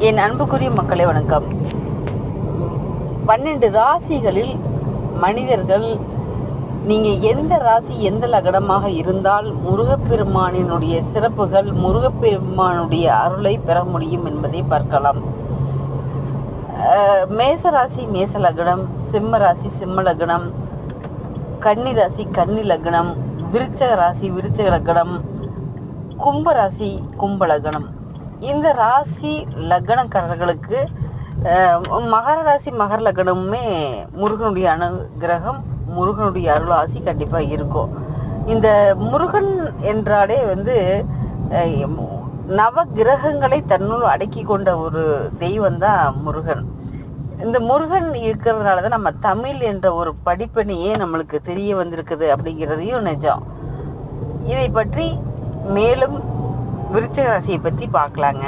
என் அன்புக்குரிய மக்களே வணக்கம். 12 ராசிகளில் மனிதர்கள் நீங்கள் எந்த ராசி எந்த லக்னமாக இருந்தால் முருகப்பெருமானினுடைய சிறப்புகள், முருகப்பெருமானுடைய அருளை பெற முடியும் என்பதை பார்க்கலாம். மேசராசி மேச லக்னம், சிம்ம ராசி சிம்ம லக்னம், கன்னி ராசி கன்னி லக்னம், விருச்சக ராசி விருச்சக லக்னம், கும்பராசி கும்ப லக்னம். இந்த ராசி லக்னக்காரர்களுக்கு மகர ராசி மகர லக்னமுமே முருகனுடைய அனுகிரகம், முருகனுடைய அருள் ஆசி கண்டிப்பாக இருக்கும். இந்த முருகன் என்றாலே நவ கிரகங்களை தன்னுள் அடக்கி கொண்ட ஒரு தெய்வம் தான் முருகன். இந்த முருகன் இருக்கிறதுனால தான் நம்ம தமிழ் என்ற ஒரு படிப்பணியே நம்மளுக்கு தெரிய வந்திருக்குது அப்படிங்கிறதையும் நிஜம். இதை பற்றி மேலும் விருச்சிக ராசியை பற்றி பார்க்கலாங்க.